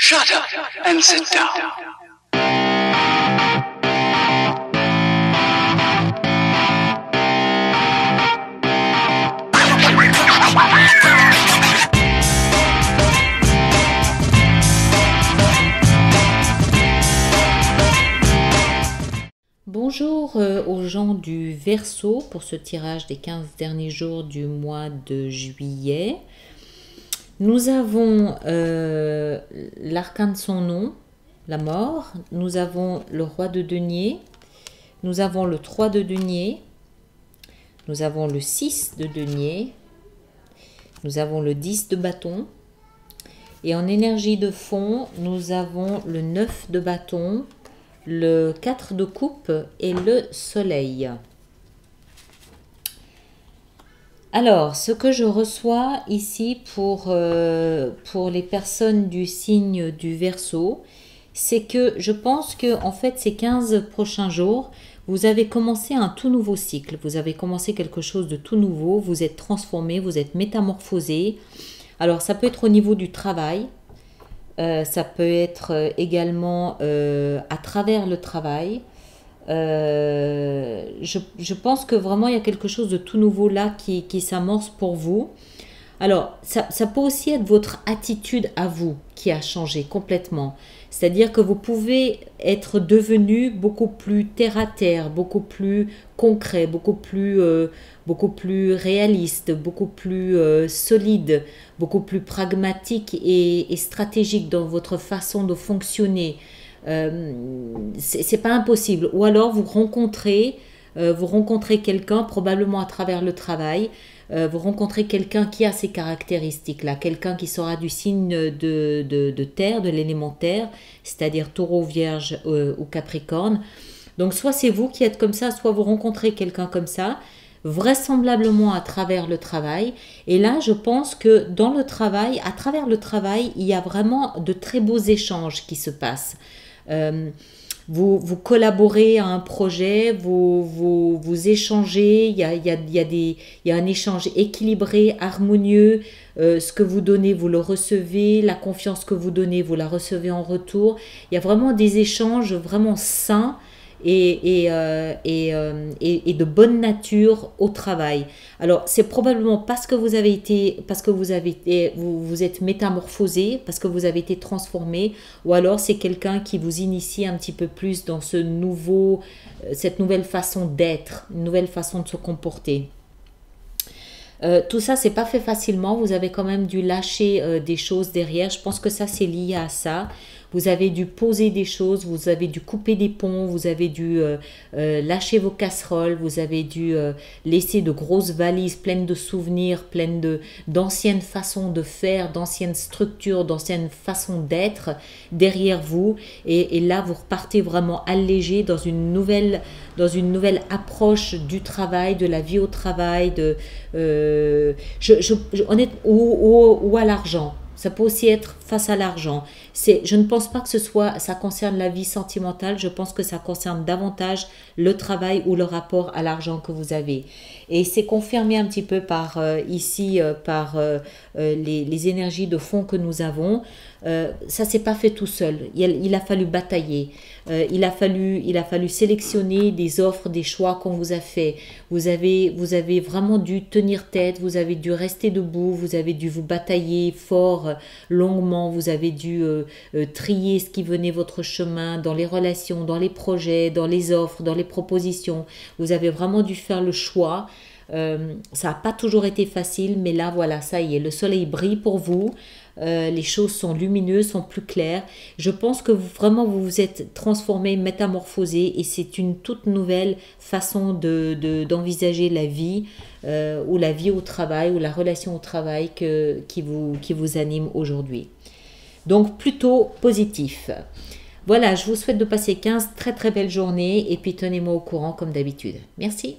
Shut up and sit down. Bonjour aux gens du Verseau pour ce tirage des 15 derniers jours du mois de juillet. Nous avons l'arcane de son nom, la mort. Nous avons le roi de denier. Nous avons le 3 de denier. Nous avons le 6 de denier. Nous avons le 10 de bâton. Et en énergie de fond, nous avons le 9 de bâton, le 4 de coupe et le soleil. Alors, ce que je reçois ici pour les personnes du signe du Verseau, c'est que je pense que en fait ces 15 prochains jours, vous avez commencé un tout nouveau cycle. Vous avez commencé quelque chose de tout nouveau, vous êtes transformé, vous êtes métamorphosé. Alors, ça peut être au niveau du travail. Ça peut être également à travers le travail. Je pense que vraiment il y a quelque chose de tout nouveau là qui s'amorce pour vous. Alors, ça peut aussi être votre attitude à vous qui a changé complètement. C'est-à-dire que vous pouvez être devenu beaucoup plus terre à terre, beaucoup plus concret, beaucoup plus réaliste, beaucoup plus solide, beaucoup plus pragmatique et stratégique dans votre façon de fonctionner. C'est pas impossible. Ou alors vous rencontrez quelqu'un, probablement à travers le travail, vous rencontrez quelqu'un qui a ces caractéristiques-là, quelqu'un qui sera du signe de terre, de l'élémentaire, c'est-à-dire taureau, vierge ou capricorne. Donc soit c'est vous qui êtes comme ça, soit vous rencontrez quelqu'un comme ça, vraisemblablement à travers le travail. Et là, je pense que dans le travail, à travers le travail, il y a vraiment de très beaux échanges qui se passent. Vous collaborez à un projet, vous échangez, il y a un échange équilibré, harmonieux. Ce que vous donnez, vous le recevez, la confiance que vous donnez, vous la recevez en retour. Il y a vraiment des échanges vraiment sains et de bonne nature au travail. Alors, c'est probablement parce que vous êtes métamorphosé, parce que vous avez été transformé, ou alors c'est quelqu'un qui vous initie un petit peu plus dans cette nouvelle façon d'être, une nouvelle façon de se comporter. Tout ça, c'est pas fait facilement. Vous avez quand même dû lâcher des choses derrière. Je pense que ça, c'est lié à ça. Vous avez dû poser des choses, vous avez dû couper des ponts, vous avez dû lâcher vos casseroles, vous avez dû laisser de grosses valises pleines de souvenirs, pleines d'anciennes façons de faire, d'anciennes structures, d'anciennes façons d'être derrière vous. Et là, vous repartez vraiment allégé dans une nouvelle approche du travail, de la vie au travail, ou à l'argent. Ça peut aussi être face à l'argent. Je ne pense pas que ça concerne la vie sentimentale, je pense que ça concerne davantage le travail ou le rapport à l'argent que vous avez. Et c'est confirmé un petit peu par les énergies de fond que nous avons. Ça ne s'est pas fait tout seul. Il a fallu batailler. Il a fallu sélectionner des offres, des choix qu'on vous a fait. Vous avez vraiment dû tenir tête, vous avez dû rester debout, vous avez dû vous batailler fort, longuement, vous avez dû trier ce qui venait votre chemin dans les relations, dans les projets, dans les offres, dans les propositions. Vous avez vraiment dû faire le choix. Ça n'a pas toujours été facile, mais là, voilà, ça y est, le soleil brille pour vous. Les choses sont lumineuses, sont plus claires. Je pense que vous vous êtes transformé, métamorphosé, et c'est une toute nouvelle façon d'envisager la vie, ou la vie au travail, ou la relation au travail qui vous anime aujourd'hui. Donc plutôt positif. Voilà, je vous souhaite de passer 15 très très belles journées, et puis tenez-moi au courant comme d'habitude. Merci.